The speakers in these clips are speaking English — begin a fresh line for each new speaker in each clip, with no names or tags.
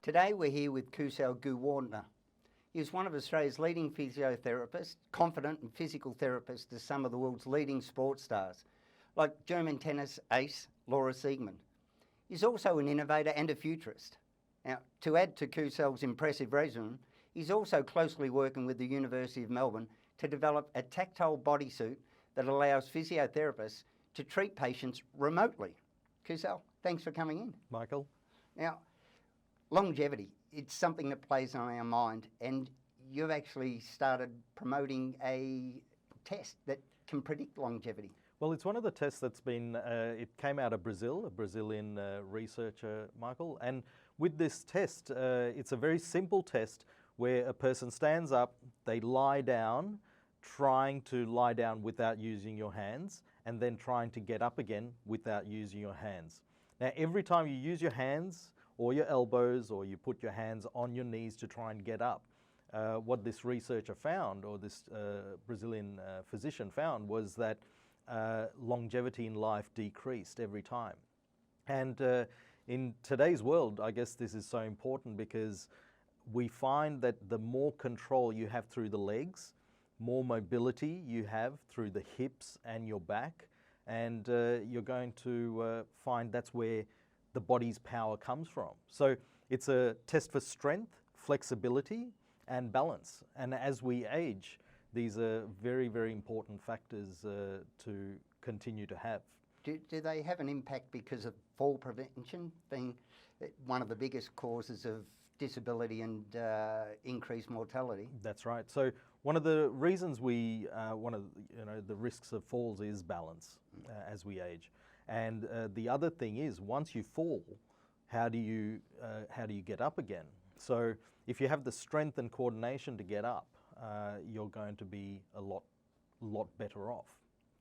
Today we're here with Kusal Goonewardena. He is one of Australia's leading physiotherapists, confident and physical therapist to some of the world's leading sports stars, like German tennis ace Laura Siegemund. He's also an innovator and a futurist. Now, to add to Kusal's impressive resume, he's also closely working with the University of Melbourne to develop a tactile bodysuit that allows physiotherapists to treat patients remotely. Kusal, thanks for coming in.
Michael?
Now, longevity, it's something that plays on our mind, and you've actually started promoting a test that can predict longevity.
Well, it's one of the tests that's been, it came out of Brazil, a Brazilian researcher, Michael, and with this test, it's a very simple test where a person stands up, they lie down, trying to lie down without using your hands, and then trying to get up again without using your hands. Now, every time you use your hands, or your elbows, or you put your hands on your knees to try and get up. What this researcher found, or this Brazilian physician found, was that longevity in life decreased every time. And in today's world, I guess this is so important because we find that the more control you have through the legs, more mobility you have through the hips and your back, and you're going to find that's where the body's power comes from. So it's a test for strength, flexibility, and balance. And as we age, these are very, very important factors to continue to have.
Do they have an impact because of fall prevention being one of the biggest causes of disability and increased mortality?
That's right. So one of the reasons one of the risks of falls is balance as we age. And the other thing is, once you fall, how do you get up again? So if you have the strength and coordination to get up, you're going to be a lot better off.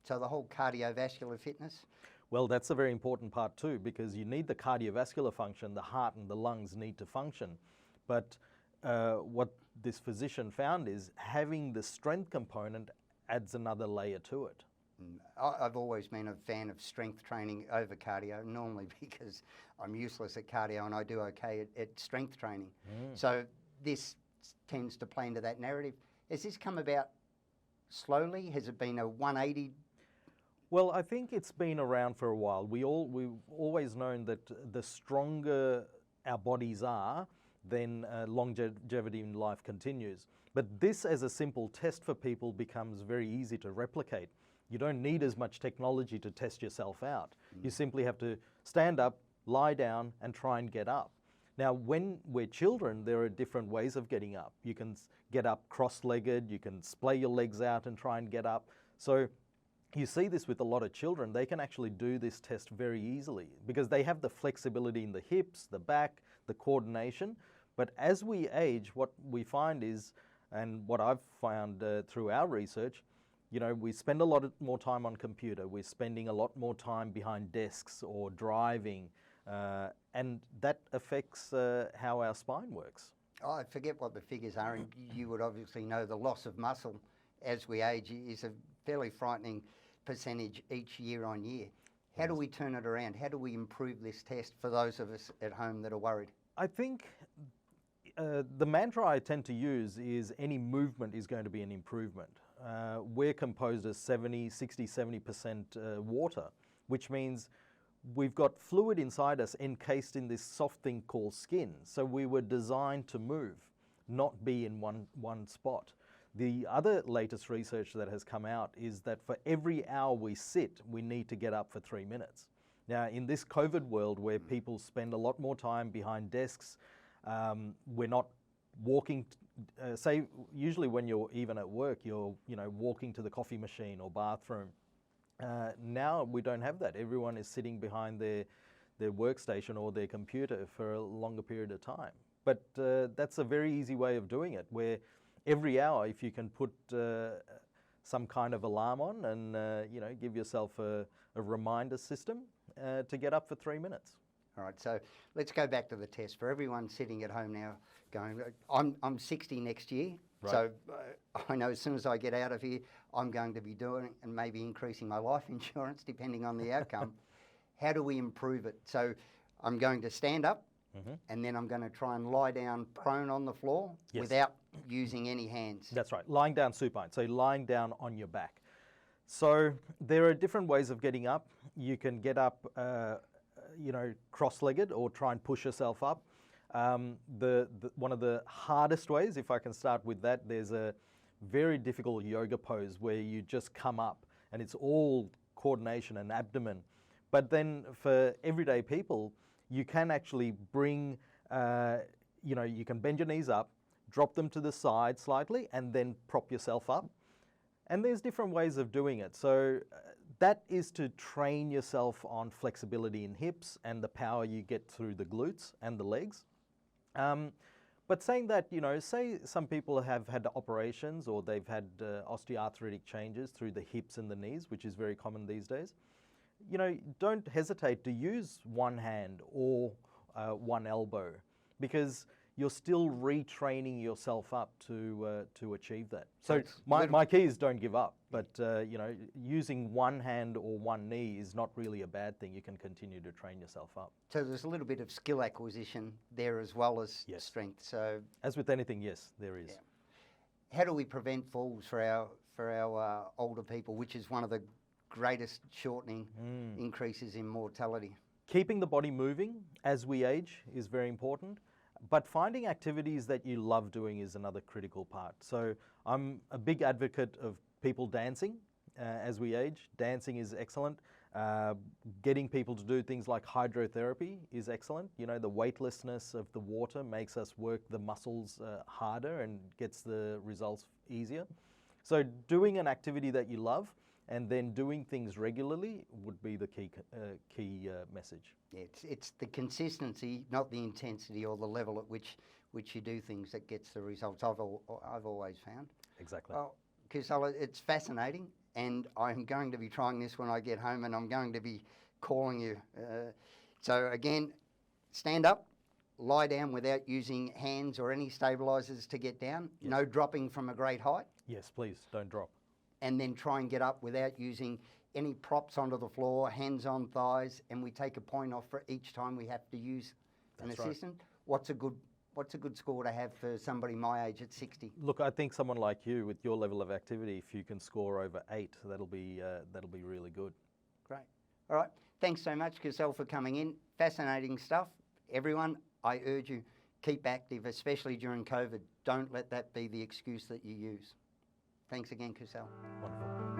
So the whole cardiovascular fitness?
Well, that's a very important part too, because you need the cardiovascular function, the heart and the lungs need to function. But what this physician found is having the strength component adds another layer to it.
I've always been a fan of strength training over cardio, normally because I'm useless at cardio and I do okay at strength training. So this tends to play into that narrative. Has this come about slowly? Has it been a 180?
Well, I think it's been around for a while. We've always known that the stronger our bodies are, then longevity in life continues. But this as a simple test for people becomes very easy to replicate. You don't need as much technology to test yourself out. You simply have to stand up, lie down, and try and get up. Now, when we're children, there are different ways of getting up. You can get up cross-legged, you can splay your legs out and try and get up. So you see this with a lot of children. They can actually do this test very easily because they have the flexibility in the hips, the back, the coordination. But as we age, what we find is, and what I've found through our research, you know, we spend a lot more time on computer. We're spending a lot more time behind desks or driving, and that affects how our spine works.
Oh, I forget what the figures are, and you would obviously know the loss of muscle as we age is a fairly frightening percentage each year on year. How do we turn it around? How do we improve this test for those of us at home that are worried?
I think the mantra I tend to use is any movement is going to be an improvement. We're composed of 70% water, which means we've got fluid inside us encased in this soft thing called skin. So we were designed to move, not be in one spot. The other latest research that has come out is that for every hour we sit, we need to get up for 3 minutes. Now, in this COVID world where people spend a lot more time behind desks, we're not walking, say usually when you're even at work, you're walking to the coffee machine or bathroom. Now we don't have that. Everyone is sitting behind their workstation or their computer for a longer period of time. But that's a very easy way of doing it, where every hour, if you can put some kind of alarm on and give yourself a reminder system to get up for 3 minutes.
All right, so let's go back to the test. For everyone sitting at home now going, I'm 60 next year, right. So I know as soon as I get out of here, I'm going to be doing and maybe increasing my life insurance depending on the outcome. How do we improve it? So I'm going to stand up, and then I'm going to try and lie down prone on the floor
Yes.
without using any hands.
That's right, lying down supine, so lying down on your back. So there are different ways of getting up. You can get up, cross-legged or try and push yourself up. One of the hardest ways, if I can start with that, there's a very difficult yoga pose where you just come up and it's all coordination and abdomen. But then for everyday people, you can actually bring, you can bend your knees up, drop them to the side slightly, and then prop yourself up. And there's different ways of doing it. So that is to train yourself on flexibility in hips and the power you get through the glutes and the legs. But saying that, say some people have had operations or they've had osteoarthritic changes through the hips and the knees, which is very common these days. Don't hesitate to use one hand or one elbow, because you're still retraining yourself up to achieve that. So my key is don't give up, but using one hand or one knee is not really a bad thing. You can continue to train yourself up.
So there's a little bit of skill acquisition there as well as strength. So
as with anything, yes, there is.
Yeah. How do we prevent falls for our older people, which is one of the greatest shortening increases in mortality?
Keeping the body moving as we age is very important. But finding activities that you love doing is another critical part. So I'm a big advocate of people dancing as we age. Dancing is excellent. Getting people to do things like hydrotherapy is excellent. The weightlessness of the water makes us work the muscles harder and gets the results easier. So doing an activity that you love and then doing things regularly would be the key message.
Yeah, it's the consistency, not the intensity or the level at which you do things that gets the results. I've always found.
Exactly.
Well, Kusal, it's fascinating, and I'm going to be trying this when I get home, and I'm going to be calling you. So again, stand up, lie down without using hands or any stabilisers to get down.
Yes.
No dropping from a great height.
Yes, please, don't drop.
And then try and get up without using any props onto the floor, hands on thighs, and we take a point off for each time we have to use an assistant. What's a good score to have for somebody my age at 60?
Look, I think someone like you with your level of activity, if you can score over 8, that'll be really good.
Great. All right. Thanks so much, Kusal, for coming in. Fascinating stuff. Everyone, I urge you, keep active, especially during COVID. Don't let that be the excuse that you use. Thanks again, Kusal.
Wonderful.